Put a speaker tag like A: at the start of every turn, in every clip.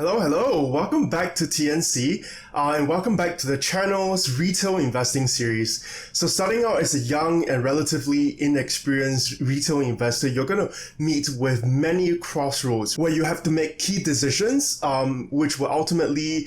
A: Hello, welcome back to TNC and welcome back to the channel's retail investing series. So starting out as a young and relatively inexperienced retail investor, you're going to meet with many crossroads where you have to make key decisions which will ultimately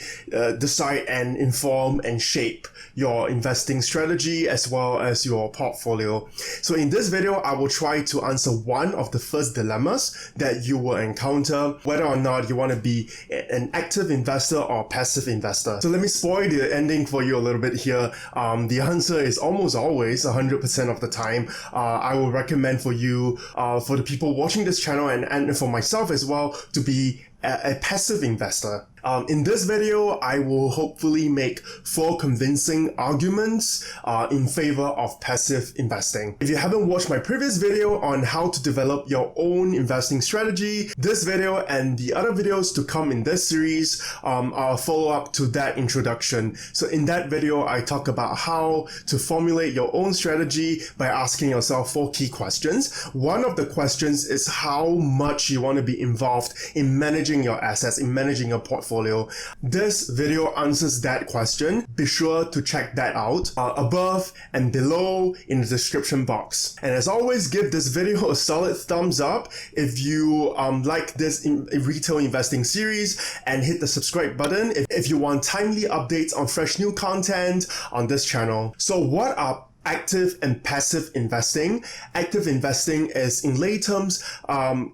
A: decide and inform and shape your investing strategy as well as your portfolio. So in this video, I will try to answer one of the first dilemmas that you will encounter, whether or not you want to be an active investor or passive investor. So let me spoil the ending for you a little bit here. The answer is almost always 100% of the time. I will recommend for you, for the people watching this channel and for myself as well, to be a passive investor. In this video, I will hopefully make 4 convincing arguments in favor of passive investing. If you haven't watched my previous video on how to develop your own investing strategy, this video and the other videos to come in this series are a follow-up to that introduction. So in that video, I talk about how to formulate your own strategy by asking yourself 4 key questions. One of the questions is how much you want to be involved in managing your assets, in managing your portfolio. This video answers that question. Be sure to check that out above and below in the description box. And as always, give this video a solid thumbs up if you like this retail investing series, and hit the subscribe button if you want timely updates on fresh new content on this channel. So what are active and passive investing? Active investing is, in lay terms,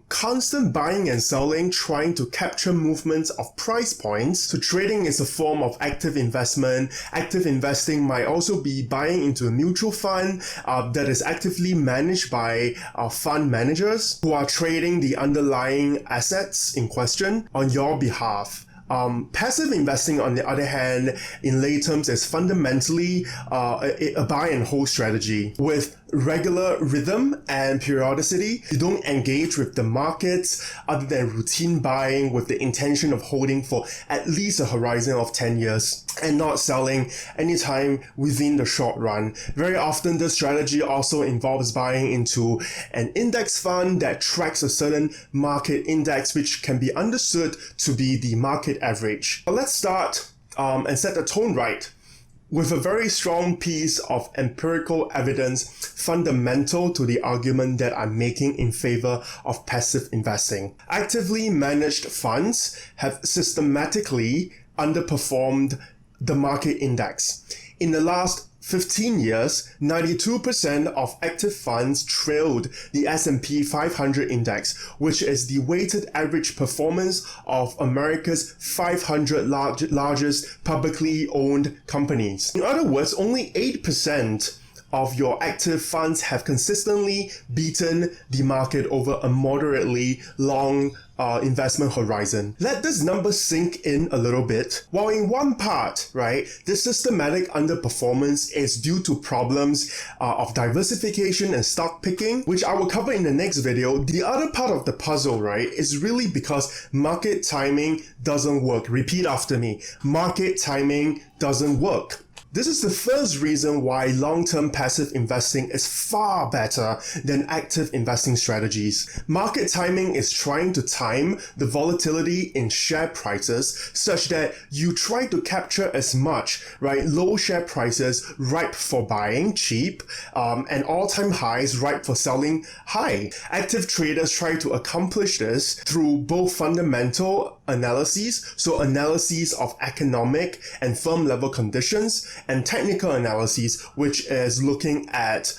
A: constant buying and selling, trying to capture movements of price points. So trading is a form of active investment. Active investing might also be buying into a mutual fund that is actively managed by fund managers who are trading the underlying assets in question on your behalf. Passive investing, on the other hand, in lay terms, is fundamentally a buy and hold strategy with regular rhythm and periodicity. You don't engage with the markets other than routine buying with the intention of holding for at least a horizon of 10 years and not selling anytime within the short run. Very often, this strategy also involves buying into an index fund that tracks a certain market index, which can be understood to be the market average. But let's start and set the tone right with a very strong piece of empirical evidence fundamental to the argument that I'm making in favor of passive investing. Actively managed funds have systematically underperformed the market index. In the last 15 years, 92% of active funds trailed the S&P 500 index, which is the weighted average performance of America's 500 largest publicly owned companies. In other words, only 8% of your active funds have consistently beaten the market over a moderately long investment horizon. Let this number sink in a little bit. While in one part, right, this systematic underperformance is due to problems of diversification and stock picking, which I will cover in the next video, the other part of the puzzle, right, is really because market timing doesn't work. Repeat after me. Market timing doesn't work. This is the first reason why long-term passive investing is far better than active investing strategies. Market timing is trying to time the volatility in share prices such that you try to capture as much, right, low share prices ripe for buying cheap, and all-time highs ripe for selling high. Active traders try to accomplish this through both fundamental analyses, so analyses of economic and firm level conditions, and technical analyses, which is looking at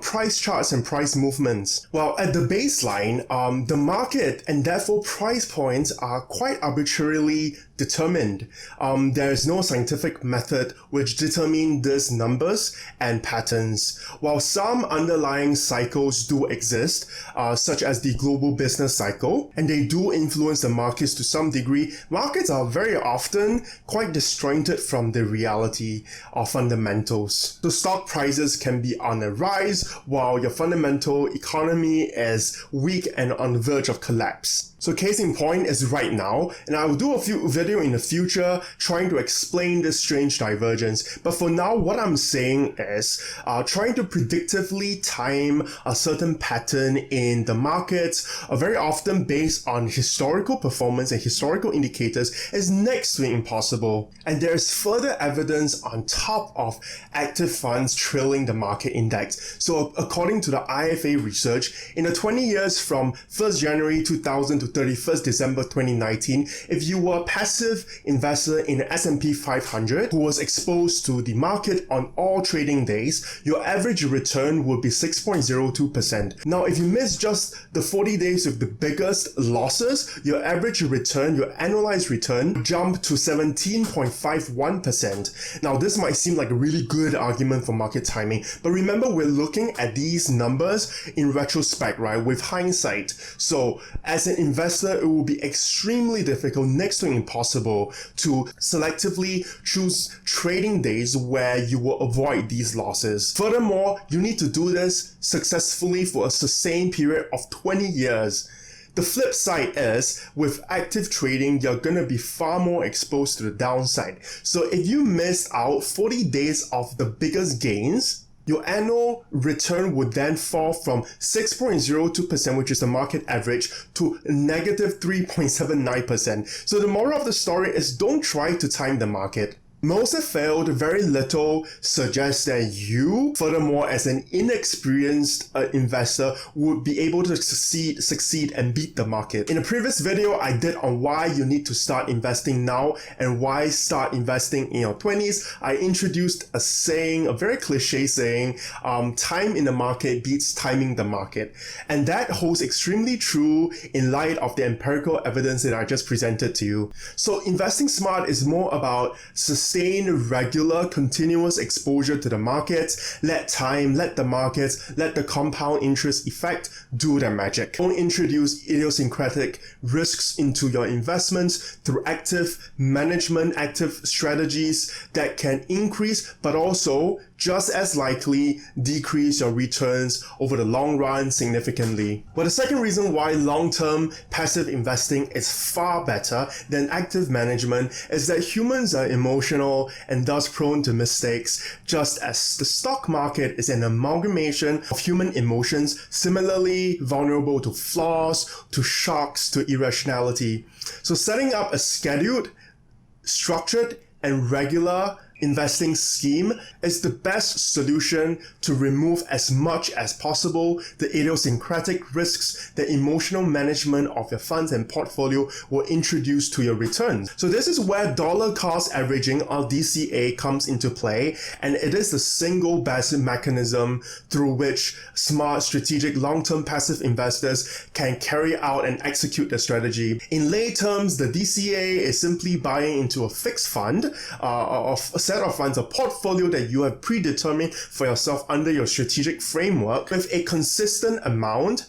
A: price charts and price movements. Well, at the baseline, the market and therefore price points are quite arbitrarily determined. There is no scientific method which determine these numbers and patterns. While some underlying cycles do exist, such as the global business cycle, and they do influence the markets to some degree, markets are very often quite disjointed from the reality or fundamentals. So stock prices can be on a rise while your fundamental economy is weak and on the verge of collapse. So case in point is right now, and I will do a few video in the future trying to explain this strange divergence. But for now, what I'm saying is trying to predictively time a certain pattern in the markets, very often based on historical performance and historical indicators, is next to impossible. And there is further evidence on top of active funds trailing the market index. So according to the IFA research, in the 20 years from 1st January 2000 to 31st December 2019, if you were a passive investor in the S&P 500 who was exposed to the market on all trading days, your average return would be 6.02%. Now, if you miss just the 40 days with the biggest losses, your average return, your annualized return, jumped to 17.51%. Now, this might seem like a really good argument for market timing, but remember, we're looking at these numbers in retrospect, right, with hindsight. So as an investor, it will be extremely difficult, next to impossible, to selectively choose trading days where you will avoid these losses. Furthermore, you need to do this successfully for a sustained period of 20 years. The flip side is, with active trading, you're going to be far more exposed to the downside. So if you miss out 40 days of the biggest gains, your annual return would then fall from 6.02%, which is the market average, to negative 3.79%. So the moral of the story is, don't try to time the market. Most have failed, very little suggests that you, furthermore, as an inexperienced investor, would be able to succeed and beat the market. In a previous video I did on why you need to start investing now and why start investing in your 20s, I introduced a saying, a very cliche saying, time in the market beats timing the market. And that holds extremely true in light of the empirical evidence that I just presented to you. So investing smart is more about sustained, regular, continuous exposure to the markets. Let time, let the markets, let the compound interest effect do their magic. Don't introduce idiosyncratic risks into your investments through active management, active strategies that can increase, but also just as likely decrease your returns over the long run significantly. But the second reason why long-term passive investing is far better than active management is that humans are emotional and thus prone to mistakes, just as the stock market is an amalgamation of human emotions, similarly vulnerable to flaws, to shocks, to irrationality. So setting up a scheduled, structured, and regular investing scheme is the best solution to remove as much as possible the idiosyncratic risks that emotional management of your funds and portfolio will introduce to your returns. So this is where dollar cost averaging, or DCA, comes into play, and it is the single best mechanism through which smart, strategic, long-term passive investors can carry out and execute the strategy. In lay terms, the DCA is simply buying into a fixed fund, of a set of funds, a portfolio that you have predetermined for yourself under your strategic framework, with a consistent amount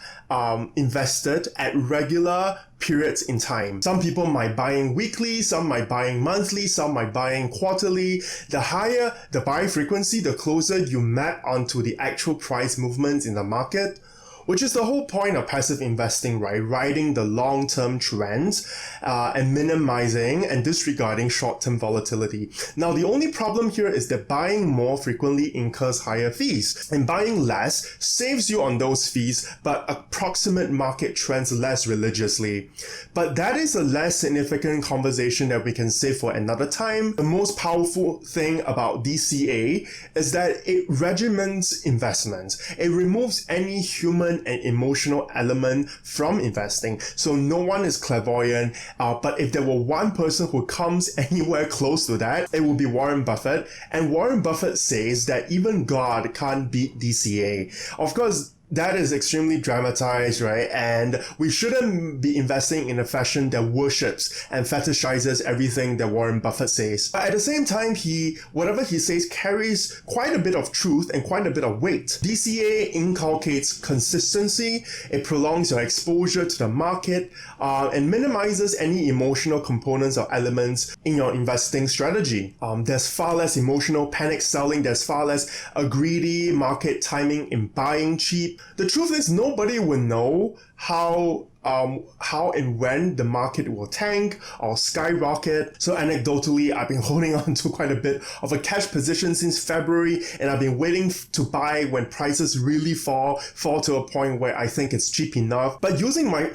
A: invested at regular periods in time. Some people might buying weekly, some might buying monthly, some might buying quarterly. The higher the buy frequency, the closer you map onto the actual price movements in the market, which is the whole point of passive investing, right? Riding the long-term trends and minimizing and disregarding short-term volatility. Now, the only problem here is that buying more frequently incurs higher fees, and buying less saves you on those fees, but approximate market trends less religiously. But that is a less significant conversation that we can save for another time. The most powerful thing about DCA is that it regiments investments. It removes any human and emotional element from investing. So no one is clairvoyant, but if there were one person who comes anywhere close to that, it would be Warren Buffett. And Warren Buffett says that even God can't beat DCA. Of course, that is extremely dramatized, right? And we shouldn't be investing in a fashion that worships and fetishizes everything that Warren Buffett says. But at the same time, whatever he says carries quite a bit of truth and quite a bit of weight. DCA inculcates consistency, it prolongs your exposure to the market, and minimizes any emotional components or elements in your investing strategy. There's far less emotional panic selling, there's far less a greedy market timing in buying cheap. The truth is, nobody will know how and when the market will tank or skyrocket. So anecdotally, I've been holding on to quite a bit of a cash position since February, and I've been waiting to buy when prices really fall to a point where I think it's cheap enough. But using my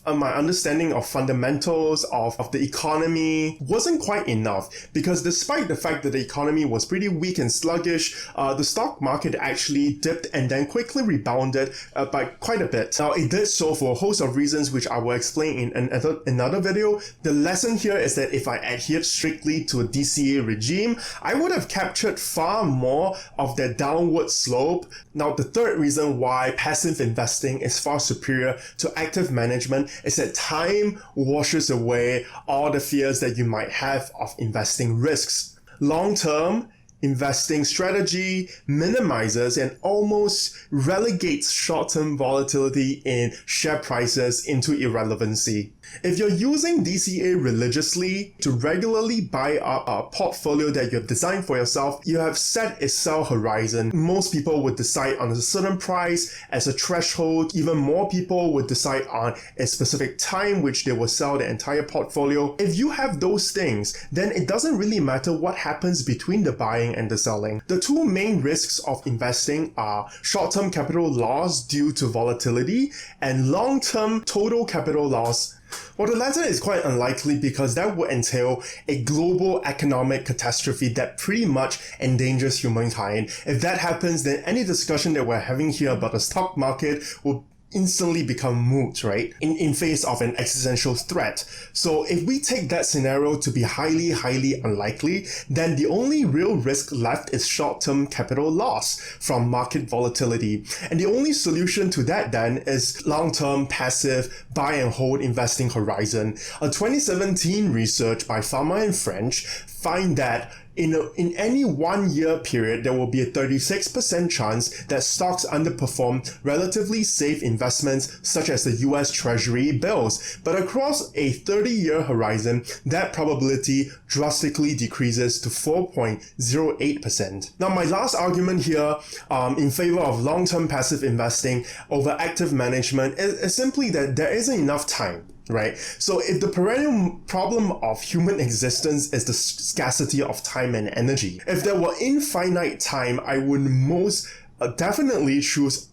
A: understanding of fundamentals of the economy wasn't quite enough, because despite the fact that the economy was pretty weak and sluggish, the stock market actually dipped and then quickly rebounded by quite a bit. Now, it did so for a host of reasons which I will explain in another video. The lesson here is that if I adhered strictly to a DCA regime, I would have captured far more of that downward slope. Now, the third reason why passive investing is far superior to active management is that time washes away all the fears that you might have of investing risks. Long-term investing strategy minimizes and almost relegates short-term volatility in share prices into irrelevancy. If you're using DCA religiously to regularly buy up a portfolio that you have designed for yourself, you have set a sell horizon. Most people would decide on a certain price as a threshold. Even more people would decide on a specific time which they will sell the entire portfolio. If you have those things, then it doesn't really matter what happens between the buying and the selling. The two main risks of investing are short-term capital loss due to volatility and long-term total capital loss. Well, the latter is quite unlikely because that would entail a global economic catastrophe that pretty much endangers humankind. If that happens, then any discussion that we're having here about the stock market will instantly become moot, right? In face of an existential threat. So if we take that scenario to be highly unlikely, then the only real risk left is short-term capital loss from market volatility. And the only solution to that then is long-term passive buy and hold investing horizon. A 2017 research by Farmer and French find that in any 1 year period, there will be a 36% chance that stocks underperform relatively safe investments such as the US Treasury bills. But across a 30-year horizon, that probability drastically decreases to 4.08%. Now, my last argument here in favor of long-term passive investing over active management is simply that there isn't enough time. Right? So if the perennial problem of human existence is the scarcity of time and energy, if there were infinite time, I would most definitely choose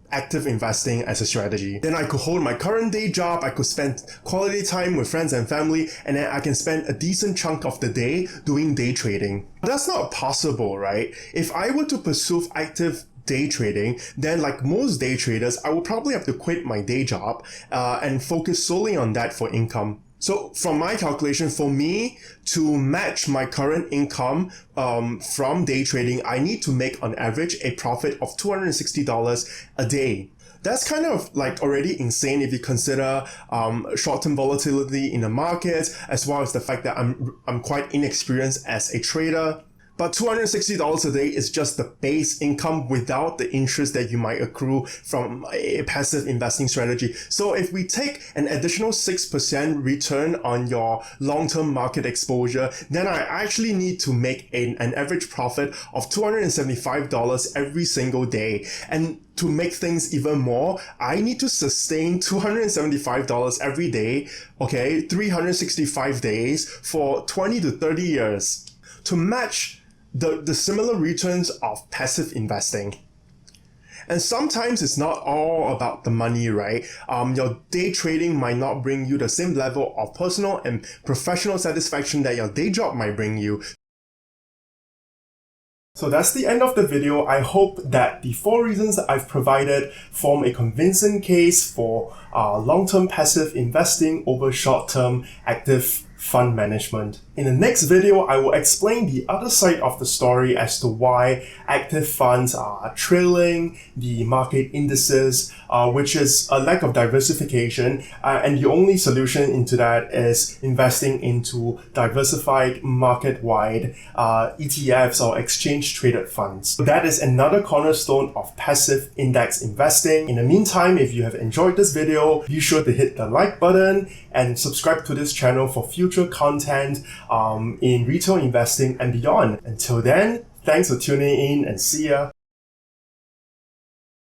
A: active investing as a strategy. Then I could hold my current day job, I could spend quality time with friends and family, and then I can spend a decent chunk of the day doing day trading. But that's not possible, right? If I were to pursue active day trading, then like most day traders, I would probably have to quit my day job and focus solely on that for income. So from my calculation, for me to match my current income from day trading, I need to make on average a profit of $260 a day. That's kind of like already insane if you consider short-term volatility in the market, as well as the fact that I'm quite inexperienced as a trader. But $260 a day is just the base income without the interest that you might accrue from a passive investing strategy. So if we take an additional 6% return on your long-term market exposure, then I actually need to make an average profit of $275 every single day. And to make things even more, I need to sustain $275 every day, okay, 365 days for 20 to 30 years to match the similar returns of passive investing. And sometimes it's not all about the money, right? Your day trading might not bring you the same level of personal and professional satisfaction that your day job might bring you. So that's the end of the video. I hope that the 4 reasons that I've provided form a convincing case for long-term passive investing over short-term active fund management. In the next video, I will explain the other side of the story as to why active funds are trailing the market indices, which is a lack of diversification, and the only solution into that is investing into diversified market-wide ETFs or exchange-traded funds. So that is another cornerstone of passive index investing. In the meantime, if you have enjoyed this video, be sure to hit the like button and subscribe to this channel for future content in retail investing and beyond. Until then, thanks for tuning in and see ya.